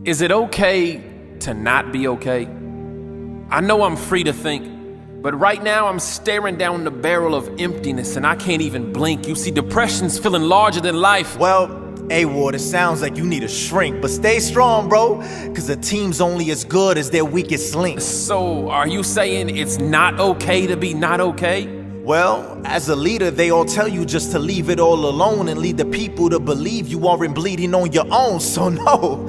Is it okay to not be okay? I know I'm free to think, but right now I'm staring down the barrel of emptiness and I can't even blink. You see, depression's feeling larger than life. Well, A-Ward, it sounds like you need a shrink, but stay strong, bro, cause a team's only as good as their weakest link. So, are you saying it's not okay to be not okay? Well, as a leader, they all tell you just to leave it all alone and lead the people to believe you aren't bleeding on your own. So no,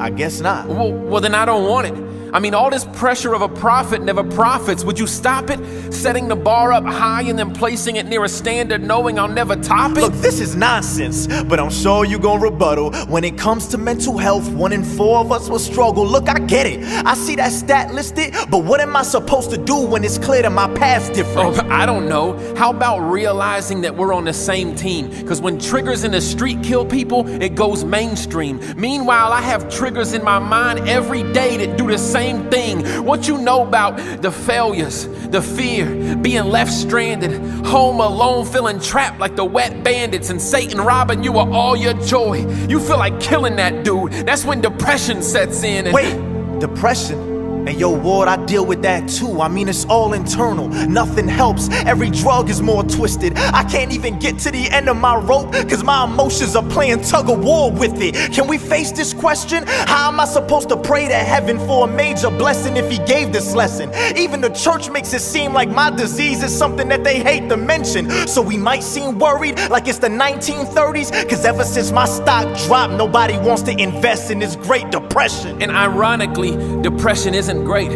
I guess not. Well, then I don't want it. I mean, all this pressure of a prophet never profits. Would you stop it? Setting the bar up high and then placing it near a standard knowing I'll never top it? Look, this is nonsense, but I'm sure you gon' rebuttal. When it comes to mental health, 1 in 4 of us will struggle. Look, I get it. I see that stat listed, but what am I supposed to do when it's clear that my path's different? Oh, I don't know. How about realizing that we're on the same team? Because when triggers in the street kill people, it goes mainstream. Meanwhile, I have triggers in my mind every day that do the same thing. What you know about the failures, the fear, being left stranded, home alone, feeling trapped like the wet bandits, and Satan robbing you of all your joy. You feel like killing that dude. That's when depression sets in. Wait, depression? And yo, Ward, I deal with that too. I mean, it's all internal. Nothing helps. Every drug is more twisted. I can't even get to the end of my rope cause my emotions are playing tug of war with it. Can we face this question? How am I supposed to pray to heaven for a major blessing if he gave this lesson? Even the church makes it seem like my disease is something that they hate to mention. So we might seem worried like it's the 1930s, cause ever since my stock dropped, nobody wants to invest in this Great Depression. And ironically, depression isn't great.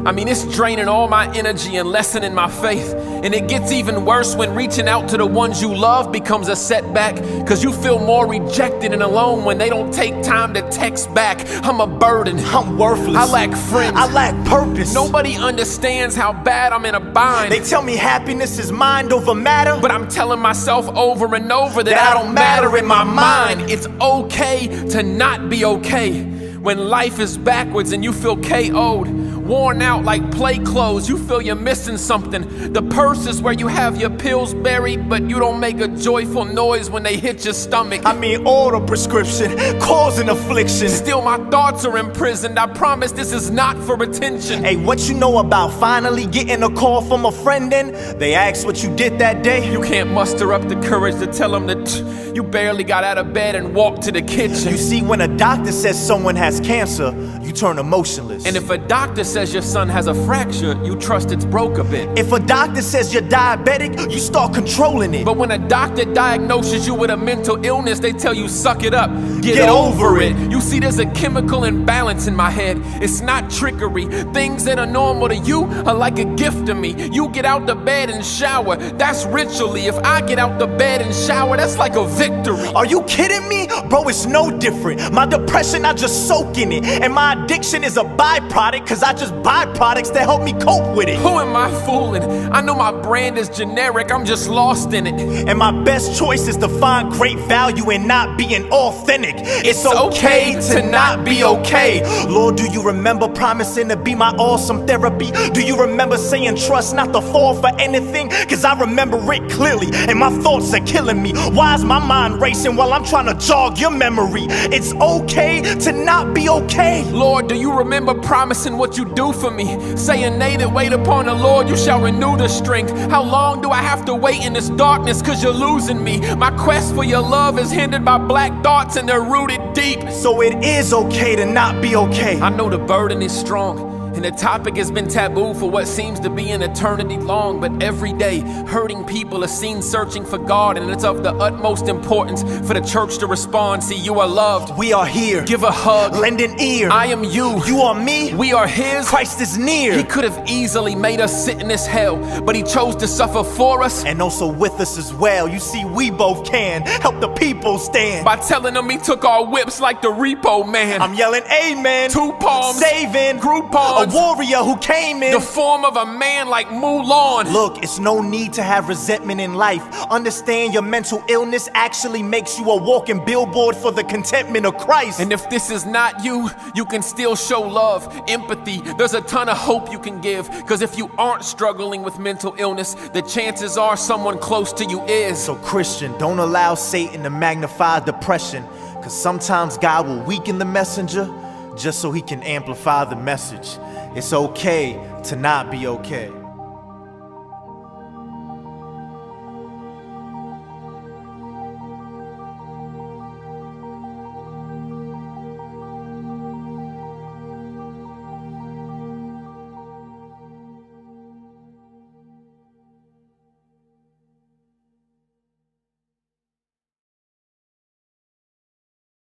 I mean, it's draining all my energy and lessening my faith. And it gets even worse when reaching out to the ones you love becomes a setback, cause you feel more rejected and alone when they don't take time to text back. I'm a burden. I'm worthless. I lack friends. I lack purpose. Nobody understands how bad I'm in a bind. They tell me happiness is mind over matter, but I'm telling myself over and over that I don't matter in my mind. It's okay to not be okay. When life is backwards and you feel KO'd, worn out like play clothes, you feel you're missing something. The purse is where you have your pills buried, but you don't make a joyful noise when they hit your stomach. I mean, order prescription, causing affliction. Still my thoughts are imprisoned. I promise this is not for attention. Hey, what you know about finally getting a call from a friend in? They asked what you did that day. You can't muster up the courage to tell them that you barely got out of bed and walked to the kitchen. You see, when a doctor says someone has cancer, you turn emotionless. And if a doctor says your son has a fracture, you trust it's broke a bit. If a doctor says you're diabetic, you start controlling it. But when a doctor diagnoses you with a mental illness, they tell you suck it up, get over it. You see, there's a chemical imbalance in my head. It's not trickery. Things that are normal to you are like a gift to me. You get out the bed and shower, that's ritually. If I get out the bed and shower, that's like a victory. Are you kidding me? Bro, it's no different. My depression, I just soak in it. And my addiction is a byproduct, cause I just buy products that help me cope with it. Who am I fooling? I know my brand is generic, I'm just lost in it. And my best choice is to find great value in not being authentic. It's okay to not be okay. Lord, do you remember promising to be my awesome therapy? Do you remember saying trust not to fall for anything? Cause I remember it clearly, and my thoughts are killing me. Why is my mind racing while I'm trying to jog your memory? It's okay to not be okay. Lord, do you remember promising what you do for me? Saying they that wait upon the Lord, you shall renew their strength. How long do I have to wait in this darkness cause you're losing me? My quest for your love is hindered by black thoughts and they're rooted deep. So it is okay to not be okay. I know the burden is strong, and the topic has been taboo for what seems to be an eternity long. But every day, hurting people are seen searching for God, and it's of the utmost importance for the church to respond. See, you are loved. We are here. Give a hug. Lend an ear. I am you. You are me. We are his. Christ is near. He could have easily made us sit in this hell, but he chose to suffer for us. And also with us as well. You see, we both can help the people stand. By telling them he took our whips like the repo man. I'm yelling amen. 2 palms. Saving. Groupon. Muhammad's warrior who came in the form of a man like Mulan. Look, it's no need to have resentment in life. Understand your mental illness actually makes you a walking billboard for the contentment of Christ. And if this is not you, you can still show love, empathy. There's a ton of hope you can give. Cause if you aren't struggling with mental illness, the chances are someone close to you is. So Christian, don't allow Satan to magnify depression. Cause sometimes God will weaken the messenger just so he can amplify the message. It's okay to not be okay.